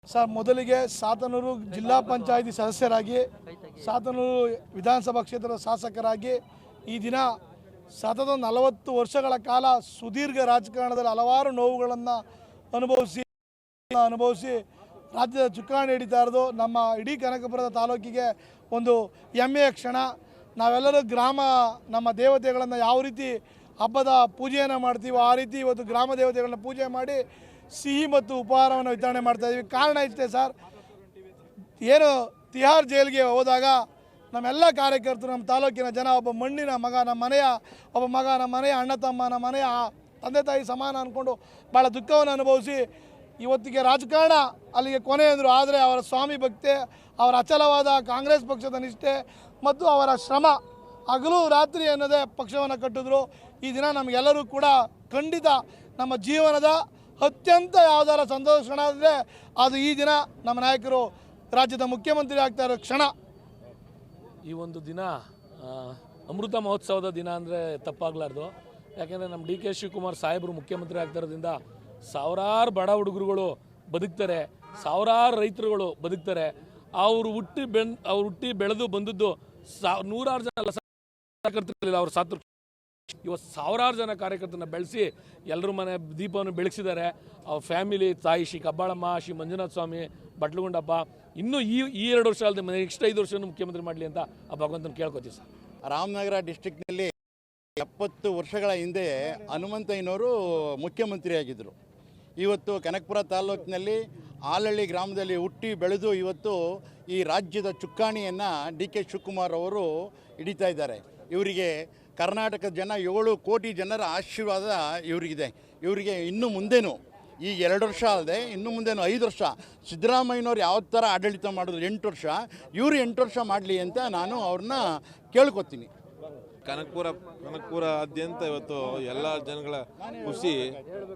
Sir, ಮೊದಲಿಗೆ ಸಾತನೂರು ಜಿಲ್ಲಾ ಪಂಚಾಯಿತಿ ಸದಸ್ಯರಾಗಿ, ಸಾತನೂರು ವಿಧಾನಸಭಾ ಕ್ಷೇತ್ರದ ಶಾಸಕರಾಗಿ ಈ ದಿನ ಸತತ 40 ವರ್ಷಗಳ ಕಾಲ ಸುದೀರ್ಘ ರಾಜಕಾರಣದಲ್ಲಿ ಹಲವಾರು ನೋವುಗಳನ್ನು ಅನುಭವಿಸಿ ರಾಜ್ಯದ ಚುಕ್ಕಾಣಿ ಹಿಡಿತಾ ಇರೋದು ನಮ್ಮ ಇಡೀ ಕನಕಪುರದ ತಾಲೂಕಿಗೆ ಒಂದು ಹೆಮ್ಮೆಯ ಕ್ಷಣ. ನಾವೆಲ್ಲರೂ ನಮ್ಮ ದೇವತೆಗಳನ್ನು ಯಾವ ರೀತಿ ಹಬ್ಬದ ಪೂಜೆಯನ್ನು ಮಾಡ್ತೀವೋ ಆ ರೀತಿ ಇವತ್ತು ಗ್ರಾಮ ದೇವತೆಗಳನ್ನ ಪೂಜೆ ಮಾಡಿ ಸಿಹಿ ಮತ್ತು ಉಪಹಾರವನ್ನು ವಿತರಣೆ ಮಾಡ್ತಾಯಿದ್ವಿ. ಕಾರಣ ಇಷ್ಟೇ ಸರ್, ಏನು ತಿಹಾರ್ ಜೈಲಿಗೆ ಹೋದಾಗ ನಮ್ಮೆಲ್ಲ ಕಾರ್ಯಕರ್ತರು, ನಮ್ಮ ತಾಲೂಕಿನ ಜನ, ಒಬ್ಬ ಮಣ್ಣಿನ ಮಗ, ನಮ್ಮ ಮನೆಯ ಅಣ್ಣ ತಮ್ಮ, ನಮ್ಮ ಮನೆಯ ತಂದೆ ತಾಯಿ ಸಮಾನ ಅಂದ್ಕೊಂಡು ಭಾಳ ದುಃಖವನ್ನು ಅನುಭವಿಸಿ ಇವತ್ತಿಗೆ ರಾಜಕಾರಣ ಅಲ್ಲಿಗೆ ಕೊನೆ ಅಂದರು. ಆದರೆ ಅವರ ಸ್ವಾಮಿ ಭಕ್ತಿ, ಅವರ ಅಚಲವಾದ ಕಾಂಗ್ರೆಸ್ ಪಕ್ಷದ ನಿಷ್ಠೆ ಮತ್ತು ಅವರ ಶ್ರಮ, ಹಗಲು ರಾತ್ರಿ ಅನ್ನೋದೇ ಪಕ್ಷವನ್ನು ಕಟ್ಟಿದ್ರು. ಈ ದಿನ ನಮಗೆಲ್ಲರೂ ಕೂಡ ಖಂಡಿತ ನಮ್ಮ ಜೀವನದ ಅತ್ಯಂತ ಯಾವುದಾರ ಸಂತೋಷ ಕ್ಷಣ ಅಂದರೆ ಅದು ಈ ದಿನ ನಮ್ಮ ನಾಯಕರು ರಾಜ್ಯದ ಮುಖ್ಯಮಂತ್ರಿ ಆಗ್ತಾ ಇರೋ ಕ್ಷಣ. ಈ ಒಂದು ದಿನ ಅಮೃತ ಮಹೋತ್ಸವದ ದಿನ ಅಂದರೆ ತಪ್ಪಾಗಲಾರ್ದು. ಯಾಕೆಂದರೆ ನಮ್ಮ ಡಿ ಕೆ ಶಿವಕುಮಾರ್ ಸಾಹೇಬರು ಮುಖ್ಯಮಂತ್ರಿ ಆಗ್ತಾ ಇರೋದ್ರಿಂದ ಸಾವಿರಾರು ಬಡ ಹುಡುಗರುಗಳು ಬದುಕ್ತಾರೆ, ಸಾವಿರಾರು ರೈತರುಗಳು ಬದುಕ್ತಾರೆ. ಅವರು ಹುಟ್ಟಿ ಬೆಳೆದು ಬಂದದ್ದು ನೂರಾರು ಜನ ಕಾರ್ಯಕರ್ತರಿಲ್ಲ, ಅವ್ರ ಸಾತ್ರ ಇವತ್ತು ಸಾವಿರಾರು ಜನ ಕಾರ್ಯಕರ್ತರನ್ನ ಬೆಳೆಸಿ ಎಲ್ಲರ ಮನೆ ದೀಪವನ್ನು ಬೆಳಗಿಸಿದ್ದಾರೆ. ಅವ್ರ ಫ್ಯಾಮಿಲಿ, ತಾಯಿ ಶ್ರೀ ಕಬ್ಬಾಳಮ್ಮ, ಶ್ರೀ ಮಂಜುನಾಥ ಸ್ವಾಮಿ, ಬಟ್ಲಗುಂಡಪ್ಪ, ಇನ್ನೂ ಈ 2 ವರ್ಷ ಅಲ್ಲದೆ ನೆಕ್ಸ್ಟ್ 5 ವರ್ಷ ಮುಖ್ಯಮಂತ್ರಿ ಮಾಡಲಿ ಅಂತ ಆ ಭಗವಂತನ ಕೇಳ್ಕೊತೀವಿ ಸರ್. ರಾಮನಗರ ಡಿಸ್ಟ್ರಿಕ್ನಲ್ಲಿ 70 ವರ್ಷಗಳ ಹಿಂದೆ ಹನುಮಂತಯ್ಯನವರು ಮುಖ್ಯಮಂತ್ರಿಯಾಗಿದ್ದರು. ಇವತ್ತು ಕನಕಪುರ ತಾಲೂಕಿನಲ್ಲಿ ಆಲಹಳ್ಳಿ ಗ್ರಾಮದಲ್ಲಿ ಹುಟ್ಟಿ ಬೆಳೆದು ಇವತ್ತು ಈ ರಾಜ್ಯದ ಚುಕ್ಕಾಣಿಯನ್ನು ಡಿ ಕೆ ಶಿವಕುಮಾರ್ ಅವರು ಹಿಡಿತಾ ಇದ್ದಾರೆ. ಇವರಿಗೆ ಕರ್ನಾಟಕದ ಜನ 7 ಕೋಟಿ ಜನರ ಆಶೀರ್ವಾದ ಇವರಿಗಿದೆ. ಇವರಿಗೆ ಇನ್ನು ಮುಂದೇನು ಈ 2 ವರ್ಷ ಅಲ್ಲದೆ ಇನ್ನು ಮುಂದೇನು 5 ವರ್ಷ ಸಿದ್ದರಾಮಯ್ಯನವ್ರು ಯಾವ ಥರ ಆಡಳಿತ ಮಾಡಿದ್ರು 8 ವರ್ಷ, ಇವರು 8 ವರ್ಷ ಮಾಡಲಿ ಅಂತ ನಾನು ಅವ್ರನ್ನ ಕೇಳ್ಕೊತೀನಿ. ಕನಕಪುರಾದ್ಯಂತ ಇವತ್ತು ಎಲ್ಲ ಜನಗಳ ಖುಷಿ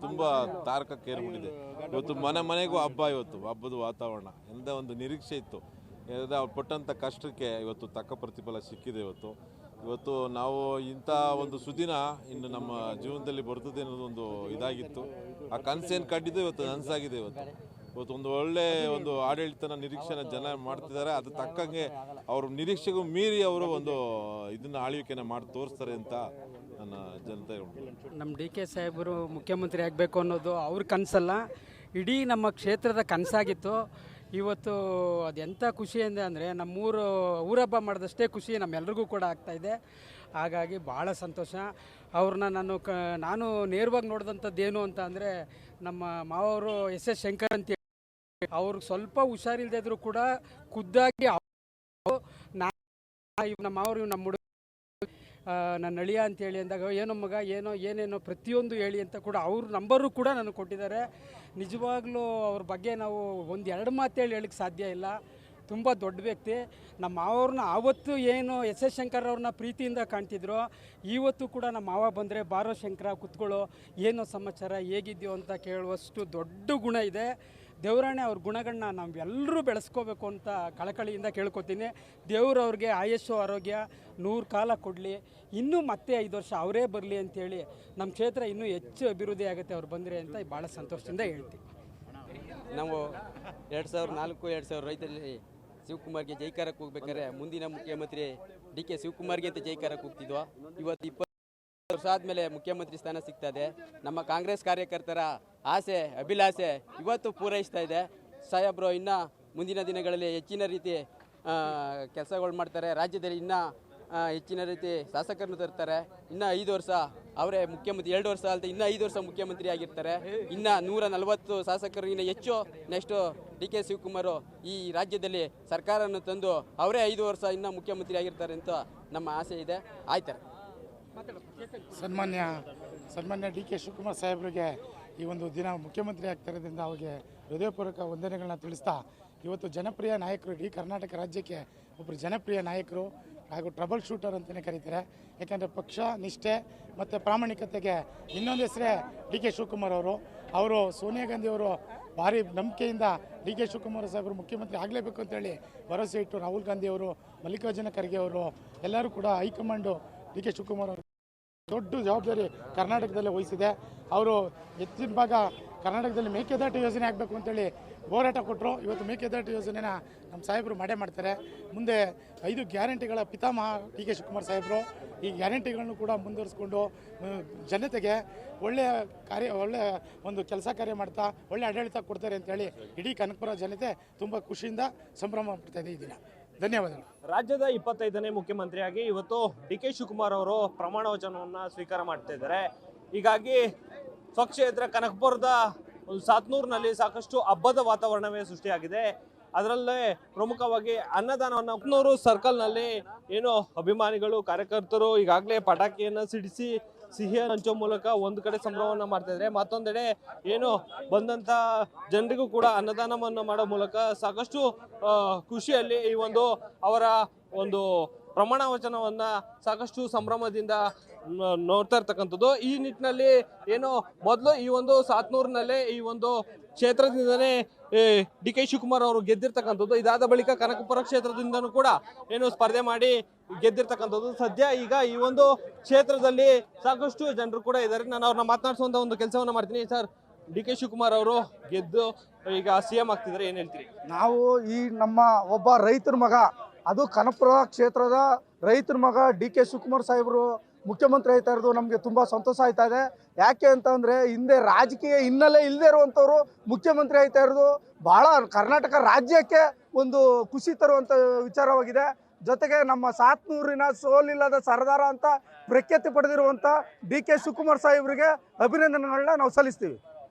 ತುಂಬ ತಾರಕಕ್ಕೇರ್ಬಿಟ್ಟಿದೆ. ಇವತ್ತು ಮನೆಗೂ ಹಬ್ಬ, ಇವತ್ತು ಹಬ್ಬದ ವಾತಾವರಣ, ಎಂದ ಒಂದು ನಿರೀಕ್ಷೆ ಇತ್ತು. ಅವ್ರು ಪಟ್ಟಂಥ ಕಷ್ಟಕ್ಕೆ ಇವತ್ತು ತಕ್ಕ ಪ್ರತಿಫಲ ಸಿಕ್ಕಿದೆ. ಇವತ್ತು ನಾವು ಇಂಥ ಒಂದು ಸುದಿನ ಇನ್ನು ನಮ್ಮ ಜೀವನದಲ್ಲಿ ಬರ್ತದೆ ಅನ್ನೋದೊಂದು ಇದಾಗಿತ್ತು. ಆ ಕನಸೇನು ಕಂಡಿದ್ದು ಇವತ್ತು ನನಸಾಗಿದೆ. ಇವತ್ತು ಒಂದು ಒಳ್ಳೆ ಒಂದು ಆಡಳಿತನ ನಿರೀಕ್ಷೆನ ಜನ ಮಾಡ್ತಿದ್ದಾರೆ. ಅದು ತಕ್ಕಂಗೆ ಅವ್ರ ನಿರೀಕ್ಷೆಗೂ ಮೀರಿ ಅವರು ಒಂದು ಇದನ್ನ ಆಳ್ವಿಕೆನ ಮಾಡಿ ತೋರಿಸ್ತಾರೆ ಅಂತ ನನ್ನ ಜನತೆ. ನಮ್ಮ ಡಿ ಕೆ ಸಾಹೇಬರು ಮುಖ್ಯಮಂತ್ರಿ ಆಗಬೇಕು ಅನ್ನೋದು ಅವ್ರ ಕನಸಲ್ಲ, ಇಡೀ ನಮ್ಮ ಕ್ಷೇತ್ರದ ಕನಸಾಗಿತ್ತು. ಇವತ್ತು ಅದೆಂಥ ಖುಷಿ ಅಂದರೆ ನಮ್ಮೂರು ಊರಹಬ್ಬ ಮಾಡಿದಷ್ಟೇ ಖುಷಿ ನಮ್ಮೆಲ್ರಿಗೂ ಕೂಡ ಆಗ್ತಾಯಿದೆ. ಹಾಗಾಗಿ ಭಾಳ ಸಂತೋಷ. ಅವ್ರನ್ನ ನಾನು ನೇರವಾಗಿ ನೋಡಿದಂಥದ್ದೇನು ಅಂತ ಅಂದರೆ, ನಮ್ಮ ಮಾವರು ಎಸ್ ಶಂಕರ್ ಅಂತ ಅವ್ರಿಗೆ ಸ್ವಲ್ಪ ಹುಷಾರಿಲ್ಲದೆ ಇದ್ರೂ ಕೂಡ ಖುದ್ದಾಗಿ ನಮ್ಮ ಮಾವರು ನಮ್ಮ ಹುಡುಗ ನನ್ನ ಅಳಿಯ ಅಂತೇಳಿ ಅಂದಾಗ ಏನೋ ಮಗ ಏನೇನೋ ಪ್ರತಿಯೊಂದು ಹೇಳಿ ಅಂತ ಕೂಡ ಅವ್ರ ನಂಬರು ಕೂಡ ನನಗೆ ಕೊಟ್ಟಿದ್ದಾರೆ. ನಿಜವಾಗ್ಲೂ ಅವ್ರ ಬಗ್ಗೆ ನಾವು 1-2 ಮಾತೇಳಿ ಹೇಳಕ್ಕೆ ಸಾಧ್ಯ ಇಲ್ಲ. ತುಂಬ ದೊಡ್ಡ ವ್ಯಕ್ತಿ. ನಮ್ಮ ಮಾವ್ರನ್ನ ಆವತ್ತು ಏನು ಎಸ್ ಶಂಕರ್ ಅವ್ರನ್ನ ಪ್ರೀತಿಯಿಂದ ಕಾಣ್ತಿದ್ರು, ಇವತ್ತು ಕೂಡ ನಮ್ಮ ಮಾವ ಬಂದರೆ ಬಾರೋ ಶಂಕರ ಕುತ್ಕೊಳ್ಳೋ, ಏನೋ ಸಮಾಚಾರ, ಹೇಗಿದ್ಯೋ ಅಂತ ಕೇಳುವಷ್ಟು ದೊಡ್ಡ ಗುಣ ಇದೆ. ದೇವರಾಣೆ ಅವ್ರ ಗುಣಗಳನ್ನ ನಾವೆಲ್ಲರೂ ಬೆಳೆಸ್ಕೋಬೇಕು ಅಂತ ಕಳಕಳಿಯಿಂದ ಕೇಳ್ಕೊತೀನಿ. ದೇವ್ರವ್ರಿಗೆ ಆಯಸ್ಸು ಆರೋಗ್ಯ 100 ಕಾಲ ಕೊಡಲಿ, ಇನ್ನೂ ಮತ್ತೆ 5 ವರ್ಷ ಅವರೇ ಬರಲಿ ಅಂಥೇಳಿ ನಮ್ಮ ಕ್ಷೇತ್ರ ಇನ್ನೂ ಹೆಚ್ಚು ಅಭಿವೃದ್ಧಿ ಆಗುತ್ತೆ ಅವ್ರು ಬಂದರೆ ಅಂತ ಭಾಳ ಸಂತೋಷದಿಂದ ಹೇಳ್ತೀವಿ. ನಾವು 2004-2005 ಶಿವಕುಮಾರ್ಗೆ ಜೈಕಾರಕ್ಕೆ ಹೋಗ್ಬೇಕಾದ್ರೆ ಮುಂದಿನ ಮುಖ್ಯಮಂತ್ರಿ ಡಿ ಕೆ ಶಿವಕುಮಾರ್ಗೆ ಅಂತ ಜೈಕಾರಕ್ಕೆ ಹೋಗ್ತಿದ್ವು. ಇವತ್ತು 20 ವರ್ಷ ಆದಮೇಲೆ ಮುಖ್ಯಮಂತ್ರಿ ಸ್ಥಾನ ಸಿಗ್ತದೆ. ನಮ್ಮ ಕಾಂಗ್ರೆಸ್ ಕಾರ್ಯಕರ್ತರ ಆಸೆ ಅಭಿಲಾಷೆ ಇವತ್ತು ಪೂರೈಸ್ತಾ ಇದೆ. ಸಾಹೇಬರು ಇನ್ನೂ ಮುಂದಿನ ದಿನಗಳಲ್ಲಿ ಹೆಚ್ಚಿನ ರೀತಿ ಕೆಲಸಗಳು ಮಾಡ್ತಾರೆ. ರಾಜ್ಯದಲ್ಲಿ ಇನ್ನೂ ಹೆಚ್ಚಿನ ರೀತಿ ಶಾಸಕರನ್ನು ತರ್ತಾರೆ. ಇನ್ನೂ 5 ವರ್ಷ ಅವರೇ ಮುಖ್ಯಮಂತ್ರಿ, 2 ವರ್ಷ ಅಲ್ಲದೆ ಇನ್ನೂ 5 ವರ್ಷ ಮುಖ್ಯಮಂತ್ರಿ ಆಗಿರ್ತಾರೆ. ಇನ್ನು 140 ಶಾಸಕರು ಇನ್ನು ಹೆಚ್ಚು ನೆಕ್ಸ್ಟು ಡಿ ಕೆ ಶಿವಕುಮಾರ್ ಈ ರಾಜ್ಯದಲ್ಲಿ ಸರ್ಕಾರವನ್ನು ತಂದು ಅವರೇ 5 ವರ್ಷ ಇನ್ನೂ ಮುಖ್ಯಮಂತ್ರಿ ಆಗಿರ್ತಾರೆ ಅಂತ ನಮ್ಮ ಆಸೆ ಇದೆ. ಆಯ್ತಾರೆ. ಸನ್ಮಾನ್ಯ ಡಿ ಕೆ ಶಿವಕುಮಾರ್ ಸಾಹೇಬರಿಗೆ ಈ ಒಂದು ದಿನ ಮುಖ್ಯಮಂತ್ರಿ ಆಗ್ತಾ ಇರೋದ್ರಿಂದ ಅವರಿಗೆ ಹೃದಯಪೂರ್ವಕ ವಂದನೆಗಳನ್ನ ತಿಳಿಸ್ತಾ, ಇವತ್ತು ಜನಪ್ರಿಯ ನಾಯಕರು, ಇಡೀ ಕರ್ನಾಟಕ ರಾಜ್ಯಕ್ಕೆ ಒಬ್ಬರು ಜನಪ್ರಿಯ ನಾಯಕರು ಹಾಗೂ ಟ್ರಬಲ್ ಶೂಟರ್ ಅಂತಲೇ ಕರೀತಾರೆ. ಯಾಕೆಂದರೆ ಪಕ್ಷ ನಿಷ್ಠೆ ಮತ್ತು ಪ್ರಾಮಾಣಿಕತೆಗೆ ಇನ್ನೊಂದು ಹೆಸರೇ ಡಿ ಕೆ ಶಿವಕುಮಾರ್ ಅವರು ಸೋನಿಯಾ ಗಾಂಧಿ ಅವರು ಭಾರಿ ನಂಬಿಕೆಯಿಂದ ಡಿ ಕೆ ಶಿವಕುಮಾರ್ ಸಾಹೇಬರು ಮುಖ್ಯಮಂತ್ರಿ ಆಗಲೇಬೇಕು ಅಂತೇಳಿ ಭರವಸೆ ಇಟ್ಟು ರಾಹುಲ್ ಗಾಂಧಿ ಅವರು, ಮಲ್ಲಿಕಾರ್ಜುನ ಖರ್ಗೆ ಅವರು ಎಲ್ಲರೂ ಕೂಡ ಹೈಕಮಾಂಡು ಡಿ ಕೆ ಶಿವಕುಮಾರ್ ಅವರು ದೊಡ್ಡ ಜವಾಬ್ದಾರಿ ಕರ್ನಾಟಕದಲ್ಲೇ ವಹಿಸಿದೆ. ಅವರು ಹೆಚ್ಚಿನ ಭಾಗ ಕರ್ನಾಟಕದಲ್ಲಿ ಮೇಕೆದಾಟು ಯೋಜನೆ ಆಗಬೇಕು ಅಂತೇಳಿ ಹೋರಾಟ ಕೊಟ್ಟರು. ಇವತ್ತು ಮೇಕೆದಾಟು ಯೋಜನೆನ ನಮ್ಮ ಸಾಹೇಬರು ಮಾಡೇ ಮಾಡ್ತಾರೆ. ಮುಂದೆ 5 ಗ್ಯಾರಂಟಿಗಳ ಪಿತಾಮಹ ಡಿ ಕೆ ಶಿವಕುಮಾರ್ ಸಾಹೇಬರು ಈ ಗ್ಯಾರಂಟಿಗಳನ್ನು ಕೂಡ ಮುಂದುವರಿಸ್ಕೊಂಡು ಜನತೆಗೆ ಒಳ್ಳೆಯ ಒಂದು ಕೆಲಸ ಕಾರ್ಯ ಮಾಡ್ತಾ ಒಳ್ಳೆ ಆಡಳಿತ ಕೊಡ್ತಾರೆ ಅಂತೇಳಿ ಇಡೀ ಕನಕಪುರ ಜನತೆ ತುಂಬ ಖುಷಿಯಿಂದ ಸಂಭ್ರಮ ಪಡ್ತಾ ಇದೆ ಈ ದಿನ. ಧನ್ಯವಾದಗಳು. ರಾಜ್ಯದ 25ನೇ ಮುಖ್ಯಮಂತ್ರಿಯಾಗಿ ಇವತ್ತು ಡಿ ಕೆ ಶಿವಕುಮಾರ್ ಅವರು ಪ್ರಮಾಣ ವಚನವನ್ನು ಸ್ವೀಕಾರ ಮಾಡ್ತಾ ಇದ್ದಾರೆ. ಹೀಗಾಗಿ ಸ್ವಕ್ಷೇತ್ರ ಕನಕಪುರದ ಒಂದು ಸಾತ್ನೂರಿನಲ್ಲಿ ಸಾಕಷ್ಟು ಹಬ್ಬದ ವಾತಾವರಣವೇ ಸೃಷ್ಟಿಯಾಗಿದೆ. ಅದರಲ್ಲೇ ಪ್ರಮುಖವಾಗಿ ಅನ್ನದಾನವನ್ನು ಸಾತ್ನೂರು ಸರ್ಕಲ್ನಲ್ಲಿ ಏನು ಅಭಿಮಾನಿಗಳು ಕಾರ್ಯಕರ್ತರು ಈಗಾಗಲೇ ಪಟಾಕಿಯನ್ನು ಸಿಡಿಸಿ ಸಿಹಿಯನ್ನು ಹಂಚೋ ಮೂಲಕ ಒಂದು ಕಡೆ ಸಂಭ್ರಮವನ್ನು ಮಾಡ್ತಾ ಇದ್ದಾರೆ. ಮತ್ತೊಂದೆಡೆ ಏನು ಬಂದಂಥ ಜನರಿಗೂ ಕೂಡ ಅನ್ನದಾನವನ್ನು ಮಾಡೋ ಮೂಲಕ ಸಾಕಷ್ಟು ಖುಷಿಯಲ್ಲಿ ಈ ಒಂದು ಅವರ ಒಂದು ಪ್ರಮಾಣ ವಚನವನ್ನು ಸಾಕಷ್ಟು ಸಂಭ್ರಮದಿಂದ ನೋಡ್ತಾ ಇರ್ತಕ್ಕಂಥದ್ದು. ಈ ನಿಟ್ಟಿನಲ್ಲಿ ಏನು ಮೊದಲು ಈ ಒಂದು ಸಾತ್ನೂರಿನಲ್ಲೇ ಈ ಒಂದು ಕ್ಷೇತ್ರದಿಂದನೇ ಡಿ ಕೆ ಶಿವಕುಮಾರ್ ಅವರು ಗೆದ್ದಿರ್ತಕ್ಕಂಥದ್ದು. ಇದಾದ ಬಳಿಕ ಕನಕಪುರ ಕ್ಷೇತ್ರದಿಂದನೂ ಕೂಡ ಏನು ಸ್ಪರ್ಧೆ ಮಾಡಿ ಗೆದ್ದಿರ್ತಕ್ಕಂಥದ್ದು. ಸದ್ಯ ಈಗ ಈ ಒಂದು ಕ್ಷೇತ್ರದಲ್ಲಿ ಸಾಕಷ್ಟು ಜನರು ಕೂಡ ಇದ್ದಾರೆ. ನಾನು ಅವ್ರನ್ನ ಮಾತನಾಡಿಸುವಂತ ಒಂದು ಕೆಲಸವನ್ನ ಮಾಡ್ತೀನಿ. ಸರ್, ಡಿ ಕೆ ಶಿವಕುಮಾರ್ ಅವರು ಗೆದ್ದು ಈಗ CM ಆಗ್ತಿದ್ದಾರೆ, ಏನ್ ಹೇಳ್ತೀರಿ? ನಾವು ಈ ನಮ್ಮ ಒಬ್ಬ ರೈತರ ಮಗ, ಅದು ಕನಕಪುರ ಕ್ಷೇತ್ರದ ರೈತರ ಮಗ ಡಿ ಕೆ ಶಿವಕುಮಾರ್ ಸಾಹೇಬರು ಮುಖ್ಯಮಂತ್ರಿ ಆಯ್ತಾ ಇರೋದು ನಮಗೆ ತುಂಬ ಸಂತೋಷ ಆಯ್ತಾ ಇದೆ. ಯಾಕೆ ಅಂತಂದರೆ ಹಿಂದೆ ರಾಜಕೀಯ ಹಿನ್ನೆಲೆ ಇಲ್ಲದೆ ಇರುವಂಥವ್ರು ಮುಖ್ಯಮಂತ್ರಿ ಆಯ್ತಾ ಇರೋದು ಭಾಳ ಕರ್ನಾಟಕ ರಾಜ್ಯಕ್ಕೆ ಒಂದು ಖುಷಿ ತರುವಂಥ ವಿಚಾರವಾಗಿದೆ. ಜೊತೆಗೆ ನಮ್ಮ ಸಾತ್ನೂರಿನ ಸೋಲಿಲ್ಲದ ಸರ್ದಾರ ಅಂತ ಪ್ರಖ್ಯಾತಿ ಪಡೆದಿರುವಂಥ ಡಿ ಕೆ ಶಿವಕುಮಾರ್ ಸಾಹೇಬರಿಗೆ ಅಭಿನಂದನೆಗಳನ್ನ ನಾವು ಸಲ್ಲಿಸ್ತೀವಿ.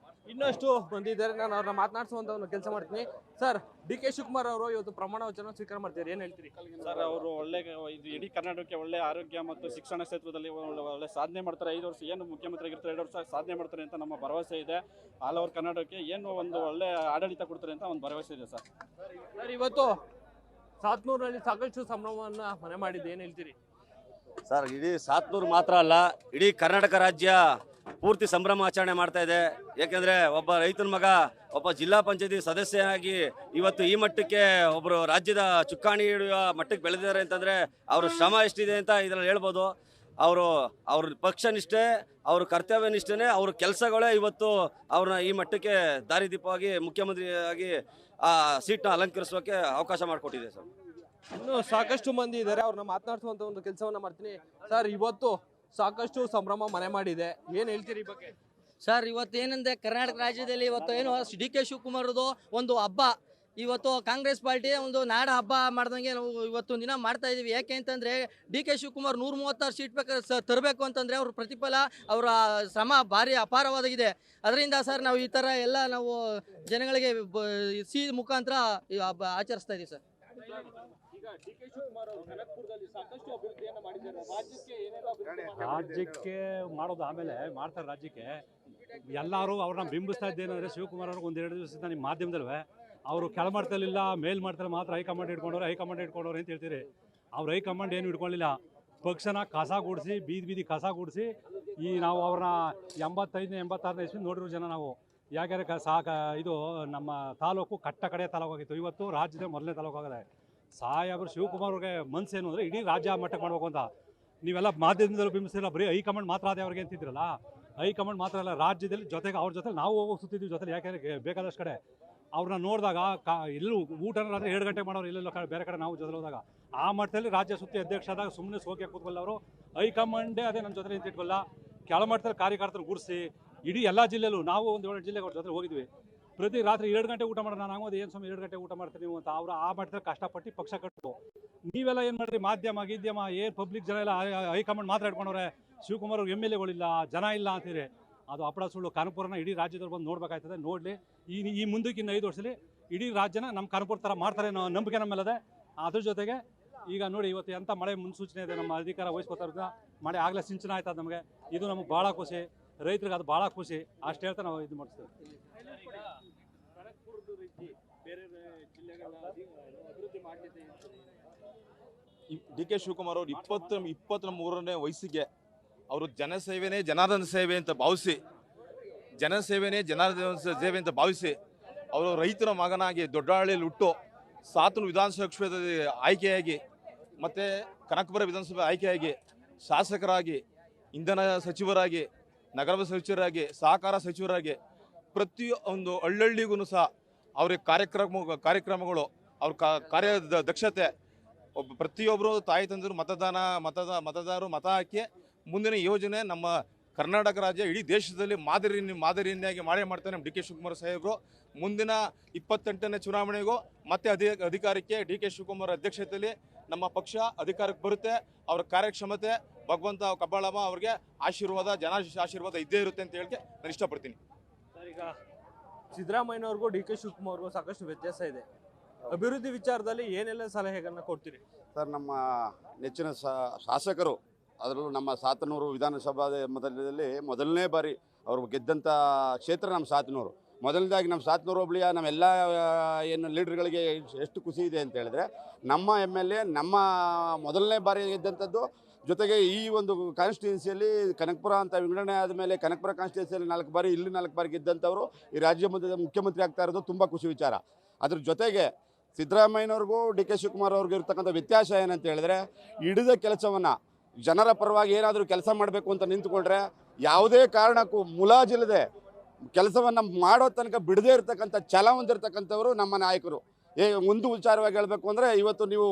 ಇನ್ನಷ್ಟು ಬಂದಿದ್ದಾರೆ, ನಾನು ಅವ್ರನ್ನ ಮಾತನಾಡಿಸುವಂತ ಒಂದು ಕೆಲಸ ಮಾಡ್ತೀನಿ. ಸರ್, ಡಿ ಕೆ ಶಿವಕುಮಾರ್ ಅವರು ಇವತ್ತು ಪ್ರಮಾಣ ವಚನ ಸ್ವೀಕಾರ ಮಾಡ್ತಾರೆ, ಏನ್ ಹೇಳ್ತೀರಿ? ಸರ್, ಅವರು ಒಳ್ಳೆ ಇದು ಇಡೀ ಕರ್ನಾಟಕಕ್ಕೆ ಒಳ್ಳೆ ಆರೋಗ್ಯ ಮತ್ತು ಶಿಕ್ಷಣ ಕ್ಷೇತ್ರದಲ್ಲಿ ಒಳ್ಳೆ ಸಾಧನೆ ಮಾಡ್ತಾರೆ. 5 ವರ್ಷ ಏನು ಮುಖ್ಯಮಂತ್ರಿ ಆಗಿರ್ತಾರೆ, 2 ವರ್ಷ ಸಾಧನೆ ಮಾಡ್ತಾರೆ ಅಂತ ನಮ್ಮ ಭರವಸೆ ಇದೆ. ಆಲ್ ಓವರ್ ಕರ್ನಾಟಕಕ್ಕೆ ಏನು ಒಂದು ಒಳ್ಳೆ ಆಡಳಿತ ಕೊಡ್ತಾರೆ ಅಂತ ಒಂದು ಭರವಸೆ ಇದೆ ಸರ್. ಸರ್, ಇವತ್ತು ಸಾತ್ನೂರಿನಲ್ಲಿ ಸಾಕಷ್ಟು ಸಂಭ್ರಮವನ್ನ ಮನೆ ಮಾಡಿದ್ದು, ಏನ್ ಹೇಳ್ತೀರಿ? ಸರ್, ಇಡೀ ಸಾತ್ನೂರು ಮಾತ್ರ ಅಲ್ಲ, ಇಡೀ ಕರ್ನಾಟಕ ರಾಜ್ಯ ಪೂರ್ತಿ ಸಂಭ್ರಮ ಆಚರಣೆ ಮಾಡ್ತಾ ಇದೆ. ಯಾಕೆಂದ್ರೆ ಒಬ್ಬ ರೈತನ ಮಗ ಒಬ್ಬ ಜಿಲ್ಲಾ ಪಂಚಾಯತಿ ಸದಸ್ಯನಾಗಿ ಇವತ್ತು ಈ ಮಟ್ಟಕ್ಕೆ ಒಬ್ಬರು ರಾಜ್ಯದ ಚುಕ್ಕಾಣಿ ಹಿಡಿಯುವ ಮಟ್ಟಕ್ಕೆ ಬೆಳೆದಿದ್ದಾರೆ ಅಂತಂದ್ರೆ ಅವ್ರ ಶ್ರಮ ಎಷ್ಟಿದೆ ಅಂತ ಇದರಲ್ಲಿ ಹೇಳ್ಬೋದು. ಅವ್ರ ಪಕ್ಷ ನಿಷ್ಠೆ, ಅವ್ರ ಕರ್ತವ್ಯ ನಿಷ್ಠೆನೆ, ಅವ್ರ ಕೆಲಸಗಳೇ ಇವತ್ತು ಅವ್ರನ್ನ ಈ ಮಟ್ಟಕ್ಕೆ ದಾರಿದೀಪವಾಗಿ ಮುಖ್ಯಮಂತ್ರಿಯಾಗಿ ಆ ಸೀಟ್ನ ಅಲಂಕರಿಸೋಕೆ ಅವಕಾಶ ಮಾಡಿಕೊಟ್ಟಿದೆ ಸರ್. ಇನ್ನು ಸಾಕಷ್ಟು ಮಂದಿ ಇದ್ದಾರೆ, ಅವ್ರನ್ನ ಮಾತನಾಡಿಸುವಂತ ಒಂದು ಕೆಲಸವನ್ನ ಮಾಡ್ತೀನಿ. ಸರ್, ಇವತ್ತು ಸಾಕಷ್ಟು ಸಂಭ್ರಮ ಮನೆ ಮಾಡಿದೆ, ಏನ್ ಹೇಳ್ತೀರಿ ಈ ಬಗ್ಗೆ? ಸರ್, ಇವತ್ತೇನೆಂದರೆ ಕರ್ನಾಟಕ ರಾಜ್ಯದಲ್ಲಿ ಇವತ್ತು ಏನು ಡಿ ಕೆ ಶಿವಕುಮಾರ್ದು ಒಂದು ಹಬ್ಬ, ಇವತ್ತು ಕಾಂಗ್ರೆಸ್ ಪಾರ್ಟಿ ಒಂದು ನಾಡ ಹಬ್ಬ ಮಾಡ್ದಂಗೆ ನಾವು ಇವತ್ತು ದಿನ ಮಾಡ್ತಾ ಇದ್ದೀವಿ. ಯಾಕೆ ಅಂತಂದರೆ ಡಿ ಕೆ ಶಿವಕುಮಾರ್ 136 ಸೀಟ್ ಬೇಕಾದ್ರೆ ತರಬೇಕು ಅಂತಂದರೆ ಅವ್ರ ಪ್ರತಿಫಲ, ಅವರ ಶ್ರಮ ಭಾರಿ ಅಪಾರವಾಗಿದೆ. ಅದರಿಂದ ಸರ್ ನಾವು ಈ ಥರ ಎಲ್ಲ ನಾವು ಜನಗಳಿಗೆ ಸಿಹಿ ಮುಖಾಂತರ ಆಚರಿಸ್ತಾ ಇದ್ದೀವಿ ಸರ್. ರಾಜ್ಯಕ್ಕೆ ಮಾಡೋದು ಆಮೇಲೆ ಮಾಡ್ತಾರೆ. ರಾಜ್ಯಕ್ಕೆ ಎಲ್ಲರೂ ಅವ್ರನ್ನ ಬಿಂಬಿಸ್ತಾ ಇದ್ದೇನೆಂದ್ರೆ ಶಿವಕುಮಾರ್ ಅವ್ರಿಗೆ 1-2 ದಿವಸದಿಂದ ನಿಮ್ಮ ಮಾಧ್ಯಮದಲ್ವೇ ಅವರು ಕೆಳಮಟ್ಟದಲ್ಲಿಲ್ಲ, ಮೇಲ್ಮಟ್ಟದಲ್ಲಿ ಮಾತ್ರ ಹೈಕಮಾಂಡ್ ಇಟ್ಕೊಂಡವ್ರೆ ಅಂತ ಹೇಳ್ತೀರಿ. ಅವ್ರು ಹೈಕಮಾಂಡ್ ಏನು ಇಟ್ಕೊಳ್ಳಿಲ್ಲ, ಪಕ್ಷನ ಕಸ ಗೂಡಿಸಿ ಬೀದಿ ಕಸ ಗೂಡಿಸಿ ಈ ನಾವು ಅವ್ರನ್ನ 85-86ನೇ ಇಸ್ವಿ ನೋಡಿರೋ ಜನ ನಾವು. ಯಾಕೆಂದರೆ ಇದು ನಮ್ಮ ತಾಲೂಕು ಕಡೆ ತಾಲೂಕಾಗಿತ್ತು, ಇವತ್ತು ರಾಜ್ಯದ ಮೊದಲನೇ ತಾಲೂಕು ಆಗಿದೆ. ಸಾಹೇಬರು ಶಿವಕುಮಾರ್ ಅವ್ರಿಗೆ ಮನಸ್ಸೇನು ಅಂದರೆ ಇಡೀ ರಾಜ್ಯ ಮಟ್ಟಕ್ಕೆ ಮಾಡಬೇಕು ಅಂತ. ನೀವೆಲ್ಲ ಮಾಧ್ಯಮದಲ್ಲಿ ಬಿಂಬಿಸ್ತಿಲ್ಲ, ಬರೀ ಹೈಕಮಾಂಡ್ ಮಾತ್ರ ಅದೇ ಅವ್ರಿಗೆ ಅಂತಿದ್ರಲ್ಲ. ಹೈಕಮಾಂಡ್ ಮಾತ್ರ ಅಲ್ಲ, ರಾಜ್ಯದಲ್ಲಿ ಜೊತೆಗೆ ಅವ್ರ ಜೊತೆ ನಾವು ಹೋಗಿ ಸುತ್ತಿದ್ವಿ ಜೊತೆ. ಯಾಕೆಂದರೆ ಬೇಕಾದಷ್ಟು ಕಡೆ ಅವ್ರನ್ನ ನೋಡಿದಾಗ ಎಲ್ಲೂ ಊಟನ ರಾತ್ರಿ 7 ಗಂಟೆಗೆ ಮಾಡೋರು, ಎಲ್ಲೆಲ್ಲ ಬೇರೆ ಕಡೆ ನಾವು ಜೊತೆ ಹೋದಾಗ ಆ ಮಟ್ಟದಲ್ಲಿ ರಾಜ್ಯ ಸುತ್ತಿ ಅಧ್ಯಕ್ಷ ಆದಾಗ ಸುಮ್ಮನೆ ಸೋಕೆ ಕೂತ್ಕೊಳ್ಳ ಅವರು. ಹೈಕಮಾಂಡೇ ಅದೇ ನಮ್ಮ ಜೊತೆ ನಿಂತಿಟ್ಕೊಳ್ಳ, ಕೆಳಮಟ್ಟದಲ್ಲಿ ಕಾರ್ಯಕರ್ತರು ಗುಡಿಸಿ ಇಡೀ ಎಲ್ಲ ಜಿಲ್ಲೆಯಲ್ಲೂ ನಾವು ಒಂದು 7 ಜಿಲ್ಲೆಗೆ ಅವ್ರ ಜೊತೆ ಹೋಗಿದ್ವಿ. ಪ್ರತಿ ರಾತ್ರಿ 2 ಗಂಟೆ ಊಟ ಮಾಡೋಣ, ನಾನು ಆಗೋದು ಏನು ಸ್ವಾಮಿ 2 ಗಂಟೆ ಊಟ ಮಾಡ್ತೀವಿ ನೀವು ಅಂತ. ಅವರು ಆ ಮಟ್ಟದಲ್ಲಿ ಕಷ್ಟಪಟ್ಟು ಪಕ್ಷ ಕಟ್ಟು. ನೀವೆಲ್ಲ ಏನು ಮಾಡಿರಿ, ಮಾಧ್ಯಮ ಏನು ಪಬ್ಲಿಕ್ ಜನ ಎಲ್ಲ ಹೈಕಮಾಂಡ್ ಮಾತ್ರ ಇಟ್ಕೊಂಡವ್ರೆ. ಶಿವಕುಮಾರ್ ಅವ್ರಿಗೆ MLAಗಳಿಲ್ಲ, ಜನ ಇಲ್ಲ ಅಂತೀರಿ. ಅದು ಅಪಡ ಸುಳ್ಳು. ಕನಕಪುರನ ಇಡೀ ರಾಜ್ಯದವ್ರು ಬಂದು ನೋಡ್ಬೇಕಾಯ್ತದೆ. ನೋಡಲಿ, ಈ ಮುಂದಕ್ಕಿಂತ 5 ವರ್ಷದಲ್ಲಿ ಇಡೀ ರಾಜ್ಯನ ನಮ್ಮ ಕನಕಪುರ ಥರ ಮಾಡ್ತಾರೆ ಅನ್ನೋ ನಂಬಿಕೆ ನಮ್ಮೆಲ್ಲದೆ. ಅದ್ರ ಜೊತೆಗೆ ಈಗ ನೋಡಿ, ಇವತ್ತು ಎಂಥ ಮಳೆ ಮುನ್ಸೂಚನೆ ಇದೆ, ನಮ್ಮ ಅಧಿಕಾರ ವಹಿಸ್ಕೊತಾರ ಮಳೆ ಆಗಲೇ ಸಿಂಚನ ಆಯ್ತದ ನಮಗೆ. ಇದು ನಮಗೆ ಭಾಳ ಖುಷಿ, ರೈತರಿಗೆ ಅದು ಭಾಳ ಖುಷಿ. ಅಷ್ಟು ಹೇಳ್ತಾ ನಾವು ಇದು ಮಾಡ್ತೀವಿ. ಡಿ ಕೆ ಶಿವಕುಮಾರ್ ಅವರು 23ನೇ ವಯಸ್ಸಿಗೆ ಅವರು ಜನಸೇವೆನೇ ಜನಾರ್ದನ ಸೇವೆ ಅಂತ ಭಾವಿಸಿ, ಜನಸೇವೆನೇ ಜನಾರ್ದನ ಸೇವೆ ಅಂತ ಭಾವಿಸಿ ಅವರು ರೈತರ ಮಗನಾಗಿ ದೊಡ್ಡಹಳ್ಳಿಯಲ್ಲಿ ಹುಟ್ಟು ಸಾತೂರು ವಿಧಾನಸಭಾ ಕ್ಷೇತ್ರದಲ್ಲಿ ಆಯ್ಕೆಯಾಗಿ, ಮತ್ತು ಕನಕಪುರ ವಿಧಾನಸಭೆ ಆಯ್ಕೆಯಾಗಿ ಶಾಸಕರಾಗಿ, ಇಂಧನ ಸಚಿವರಾಗಿ, ನಗರ ಸಚಿವರಾಗಿ, ಸಹಕಾರ ಸಚಿವರಾಗಿ ಪ್ರತಿಯೊಂದು ಹಳ್ಳಿಗೂ ಸಹ ಅವ್ರಿಗೆ ಕಾರ್ಯಕ್ರಮಗಳು ಅವ್ರ ಕಾರ್ಯ ದಕ್ಷತೆ, ಪ್ರತಿಯೊಬ್ಬರು ತಾಯಿ ತಂದರು ಮತದಾರರು ಮತ ಹಾಕಿ ಮುಂದಿನ ಯೋಜನೆ ನಮ್ಮ ಕರ್ನಾಟಕ ರಾಜ್ಯ ಇಡೀ ದೇಶದಲ್ಲಿ ಮಾದರಿಯನ್ನಾಗಿ ಮಾಡ್ತಾರೆ ನಮ್ಮ ಡಿ.ಕೆ. ಶಿವಕುಮಾರ್ ಸಾಹೇಬರು. ಮುಂದಿನ 28ನೇ ಚುನಾವಣೆಗೂ ಮತ್ತೆ ಅಧಿಕಾರಕ್ಕೆ ಡಿ.ಕೆ. ಶಿವಕುಮಾರ್ ಅಧ್ಯಕ್ಷತೆಯಲ್ಲಿ ನಮ್ಮ ಪಕ್ಷ ಅಧಿಕಾರಕ್ಕೆ ಬರುತ್ತೆ. ಅವರ ಕಾರ್ಯಕ್ಷಮತೆ ಭಗವಂತ ಕಬ್ಬಾಳಮ್ಮ ಅವ್ರಿಗೆ ಆಶೀರ್ವಾದ, ಜನ ಆಶೀರ್ವಾದ ಇದ್ದೇ ಇರುತ್ತೆ ಅಂತ ಹೇಳಕ್ಕೆ ನಾನು ಇಷ್ಟಪಡ್ತೀನಿ. ಈಗ ಸಿದ್ದರಾಮಯ್ಯನವ್ರಿಗೂ ಡಿ.ಕೆ. ಶಿವಕುಮಾರ್ಗೂ ಸಾಕಷ್ಟು ವ್ಯತ್ಯಾಸ ಇದೆ. ಅಭಿವೃದ್ಧಿ ವಿಚಾರದಲ್ಲಿ ಏನೆಲ್ಲ ಸಲಹೆಗಳನ್ನ ಕೊಡ್ತೀರಿ ಸರ್? ನಮ್ಮ ನೆಚ್ಚಿನ ಶಾಸಕರು, ಅದರಲ್ಲೂ ನಮ್ಮ ಸಾತನೂರು ವಿಧಾನಸಭಾ ಮತದಲ್ಲಿ ಮೊದಲನೇ ಬಾರಿ ಅವರು ಗೆದ್ದಂಥ ಕ್ಷೇತ್ರ ನಮ್ಮ ಸಾತನೂರು. ಮೊದಲನೇದಾಗಿ ನಮ್ಮ ಸಾತನೂರು ಹೋಬಳಿಯ ನಮ್ಮೆಲ್ಲ ಏನು ಲೀಡರ್ಗಳಿಗೆ ಎಷ್ಟು ಖುಷಿ ಇದೆ ಅಂತ ಹೇಳಿದ್ರೆ, ನಮ್ಮ MLA ನಮ್ಮ ಮೊದಲನೇ ಬಾರಿ ಗೆದ್ದಂಥದ್ದು. ಜೊತೆಗೆ ಈ ಒಂದು ಕಾನ್ಸ್ಟಿಟ್ಯೂನ್ಸಿಯಲ್ಲಿ ಕನಕಪುರ ಅಂತ ವಿಂಗಡಣೆ ಆದಮೇಲೆ ಕನಕಪುರ ಕಾನ್ಸ್ಟಿಟ್ಯೂನ್ಸಿಯಲ್ಲಿ 4 ಬಾರಿ, ಇಲ್ಲಿ 4 ಬಾರಿ ಗೆದ್ದಂಥವರು ಈ ರಾಜ್ಯ ಮುಖ್ಯಮಂತ್ರಿ ಆಗ್ತಾ ಇರೋದು ತುಂಬ ಖುಷಿ ವಿಚಾರ. ಅದ್ರ ಜೊತೆಗೆ ಸಿದ್ದರಾಮಯ್ಯನವ್ರಿಗೂ ಡಿ.ಕೆ. ಶಿವಕುಮಾರ್ ಅವ್ರಿಗೂ ಇರ್ತಕ್ಕಂಥ ವ್ಯತ್ಯಾಸ ಏನಂತ ಹೇಳಿದ್ರೆ, ಹಿಡಿದ ಕೆಲಸವನ್ನು ಜನರ ಪರವಾಗಿ ಏನಾದರೂ ಕೆಲಸ ಮಾಡಬೇಕು ಅಂತ ನಿಂತ್ಕೊಂಡ್ರೆ ಯಾವುದೇ ಕಾರಣಕ್ಕೂ ಮುಲಾಜಿಲ್ಲದೆ ಕೆಲಸವನ್ನು ಮಾಡೋ ತನಕ ಬಿಡದೇ ಇರತಕ್ಕಂಥ ಛಲ ಹೊಂದಿರತಕ್ಕಂಥವರು ನಮ್ಮ ನಾಯಕರು. ಒಂದು ವಿಚಾರವಾಗಿ ಹೇಳಬೇಕು ಅಂದರೆ, ಇವತ್ತು ನೀವು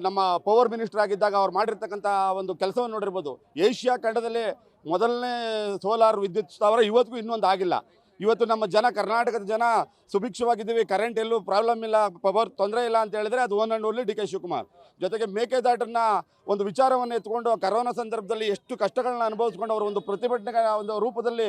ನಮ್ಮ ಪವರ್ ಮಿನಿಸ್ಟರ್ ಆಗಿದ್ದಾಗ ಅವ್ರು ಮಾಡಿರ್ತಕ್ಕಂಥ ಒಂದು ಕೆಲಸವನ್ನು ನೋಡಿರ್ಬೋದು. ಏಷ್ಯಾ ಖಂಡದಲ್ಲಿ ಮೊದಲನೇ ಸೋಲಾರ್ ವಿದ್ಯುತ್ ಸ್ಥಾವರ ಇವತ್ತಿಗೂ ಇನ್ನೊಂದು ಆಗಿಲ್ಲ. ಇವತ್ತು ನಮ್ಮ ಜನ, ಕರ್ನಾಟಕದ ಜನ ಸುಭಿಕ್ಷವಾಗಿದ್ದೀವಿ, ಕರೆಂಟ್ ಎಲ್ಲೂ ಪ್ರಾಬ್ಲಮ್ ಇಲ್ಲ, ಪವರ್ ತೊಂದರೆ ಇಲ್ಲ ಅಂತ ಹೇಳಿದ್ರೆ ಅದು one and only D K. Shivakumar. ಜೊತೆಗೆ ಮೇಕೆದಾಟನ್ನ ಒಂದು ವಿಚಾರವನ್ನು ಎತ್ಕೊಂಡು ಕರೋನಾ ಸಂದರ್ಭದಲ್ಲಿ ಎಷ್ಟು ಕಷ್ಟಗಳನ್ನ ಅನುಭವಿಸ್ಕೊಂಡು ಅವರು ಒಂದು ಪ್ರತಿಭಟನೆ ಒಂದು ರೂಪದಲ್ಲಿ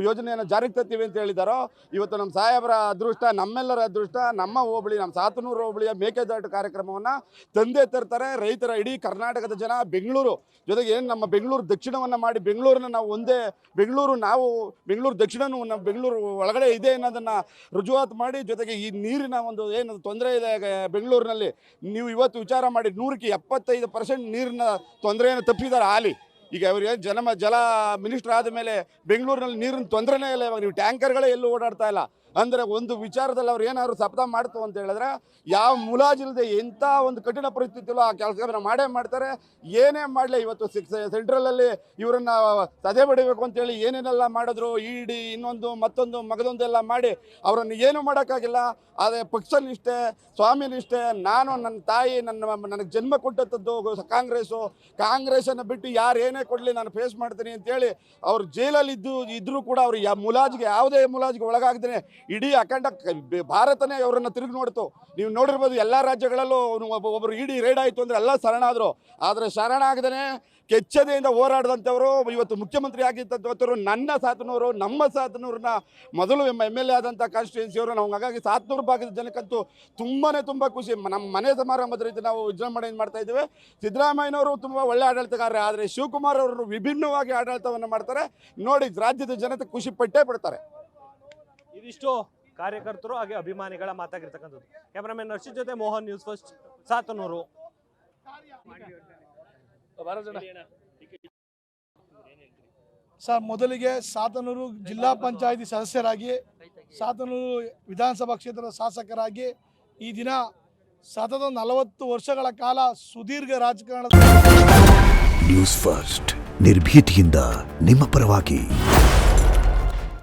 ಯೋಜನೆಯನ್ನು ಜಾರಿಗೆ ತರ್ತೀವಿ ಅಂತ ಹೇಳಿದಾರೋ, ಇವತ್ತು ನಮ್ಮ ಸಾಹೇಬರ ಅದೃಷ್ಟ, ನಮ್ಮೆಲ್ಲರ ಅದೃಷ್ಟ, ನಮ್ಮ ಹೋಬಳಿ, ನಮ್ಮ ಸಾತನೂರು ಹೋಬಳಿಯ ಮೇಕೆದಾಟು ಕಾರ್ಯಕ್ರಮವನ್ನು ತಂದೆ ತರ್ತಾರೆ. ರೈತರ ಇಡೀ ಕರ್ನಾಟಕದ ಜನ, ಬೆಂಗಳೂರು ಜೊತೆಗೆ ಏನು ನಮ್ಮ ಬೆಂಗಳೂರು ದಕ್ಷಿಣವನ್ನು ಮಾಡಿ ಬೆಂಗಳೂರನ್ನ ನಾವು ಒಂದೇ ಬೆಂಗಳೂರು ದಕ್ಷಿಣನೂ ನಮ್ಮ ಬೆಂಗಳೂರು ಒಳಗಡೆ ಇದೆ ಅನ್ನೋದನ್ನು ರುಜುವಾತು ಮಾಡಿ, ಜೊತೆಗೆ ಈ ನೀರಿನ ಒಂದು ಏನು ತೊಂದರೆ ಇದೆ ಬೆಂಗಳೂರಿನಲ್ಲಿ, ನೀವು ಇವತ್ತು ವಿಚಾರ ಮಾಡಿ 100ಕ್ಕೆ 75% ನೀರಿನ ತೊಂದರೆಯನ್ನು ತಪ್ಪಿದ್ದಾರೆ ಹಾಲಿ. ಈಗ ಅವ್ರಿಗೆ ಜಲ ಮಿನಿಸ್ಟರ್ ಆದ ಮೇಲೆ ಬೆಂಗಳೂರಿನಲ್ಲಿ ನೀರಿನ ತೊಂದರೆನೇ ಇಲ್ಲ. ಇವಾಗ ನೀವು ಟ್ಯಾಂಕರ್ಗಳೇ ಎಲ್ಲೂ ಓಡಾಡ್ತಾ ಇಲ್ಲ. ಅಂದರೆ ಒಂದು ವಿಚಾರದಲ್ಲಿ ಅವ್ರು ಏನಾದ್ರು ಶಬ್ದ ಮಾಡ್ತು ಅಂತ ಹೇಳಿದ್ರೆ, ಯಾವ ಮುಲಾಜಿಲ್ಲದೆ ಎಂಥ ಒಂದು ಕಠಿಣ ಪರಿಸ್ಥಿತಿಯಲ್ಲೂ ಆ ಕೆಲಸವನ್ನು ಮಾಡೇ ಮಾಡ್ತಾರೆ. ಏನೇ ಮಾಡಲಿ, ಇವತ್ತು ಸೆಂಟ್ರಲಲ್ಲಿ ಇವರನ್ನು ಸದೆ ಬಡಿಬೇಕು ಅಂತೇಳಿ ಏನೇನೆಲ್ಲ ಮಾಡಿದ್ರು, ಇಡಿ ಇನ್ನೊಂದು ಮತ್ತೊಂದು ಮಗದೊಂದೆಲ್ಲ ಮಾಡಿ ಅವರನ್ನು ಏನೂ ಮಾಡೋಕ್ಕಾಗಿಲ್ಲ. ಆದರೆ ಪಕ್ಷ ನಿಷ್ಠೆ, ಸ್ವಾಮಿ ನಿಷ್ಠೆ, ನಾನು ನನ್ನ ತಾಯಿ ನನಗೆ ಜನ್ಮ ಕೊಟ್ಟಂಥದ್ದು ಕಾಂಗ್ರೆಸ್ಸನ್ನು ಬಿಟ್ಟು ಯಾರು ಏನೇ ಕೊಡಲಿ ನಾನು ಫೇಸ್ ಮಾಡ್ತೀನಿ ಅಂತೇಳಿ ಅವ್ರು ಜೈಲಲ್ಲಿ ಇದ್ದರೂ ಕೂಡ ಅವರು ಯಾವುದೇ ಮುಲಾಜಿಗೆ ಒಳಗಾಗ್ದೇ ಇಡೀ ಅಖಂಡ ಭಾರತನೇ ಅವರನ್ನು ತಿರುಗಿ ನೋಡ್ತು. ನೀವು ನೋಡಿರ್ಬೋದು, ಎಲ್ಲ ರಾಜ್ಯಗಳಲ್ಲೂ ಒಬ್ಬರು ಇಡಿ ರೇಡ್ ಆಯಿತು ಅಂದರೆ ಎಲ್ಲ ಶರಣಾದರು. ಆದರೆ ಶರಣಾಗದೇ ಕೆಚ್ಚದೆಯಿಂದ ಹೋರಾಡಿದಂಥವರು ಇವತ್ತು ಮುಖ್ಯಮಂತ್ರಿ ಆಗಿದ್ದಂಥವರು ನಮ್ಮ ಸಾತನೂರನ್ನ ಮೊದಲು MLA ಆದಂಥ ಕಾನ್ಸ್ಟಿಟ್ಯೂನ್ಸಿಯವರು. ನಾವು ಹಾಗಾಗಿ ಸಾತನೂರು ಭಾಗದ ಜನಕ್ಕಂತೂ ತುಂಬ ಖುಷಿ. ನಮ್ಮ ಮನೆ ಸಮಾರಂಭದ ರೀತಿ ನಾವು ವಿಜೃಂಭಣೆಯನ್ನು ಮಾಡ್ತಾ ಇದ್ದೇವೆ. ಸಿದ್ದರಾಮಯ್ಯನವರು ತುಂಬ ಒಳ್ಳೆ ಆಡಳಿತಗಾರರು, ಆದರೆ ಶಿವಕುಮಾರ್ ಅವರು ವಿಭಿನ್ನವಾಗಿ ಆಡಳಿತವನ್ನು ಮಾಡ್ತಾರೆ. ನೋಡಿ, ರಾಜ್ಯದ ಜನತೆ ಖುಷಿ ಪಟ್ಟೇ ಪಡ್ತಾರೆ. ಇದಿಷ್ಟು ಕಾರ್ಯಕರ್ತರು ಹಾಗೆ ಅಭಿಮಾನಿಗಳ ಮಾತಾಗಿರ್ತಕ್ಕಂಥದ್ದು. ಕ್ಯಾಮರಾಮನ್ ನರ್ಷಿದ್ ಜೊತೆ Mohan, news first, Sathanur. Sir, ಮೊದಲಿಗೆ ಸಾತನೂರು ಜಿಲ್ಲಾ ಪಂಚಾಯಿತಿ ಸದಸ್ಯರಾಗಿ, ಸಾತನೂರು ವಿಧಾನಸಭಾ ಕ್ಷೇತ್ರದ ಶಾಸಕರಾಗಿ ಈ ದಿನ ಸತತ 40 ವರ್ಷಗಳ ಕಾಲ ಸುದೀರ್ಘ ರಾಜಕಾರಣದ ನ್ಯೂಸ್ ಫಸ್ಟ್ ನಿರ್ಭೀತಿಯಿಂದ ನಿಮ್ಮ ಪರವಾಗಿ.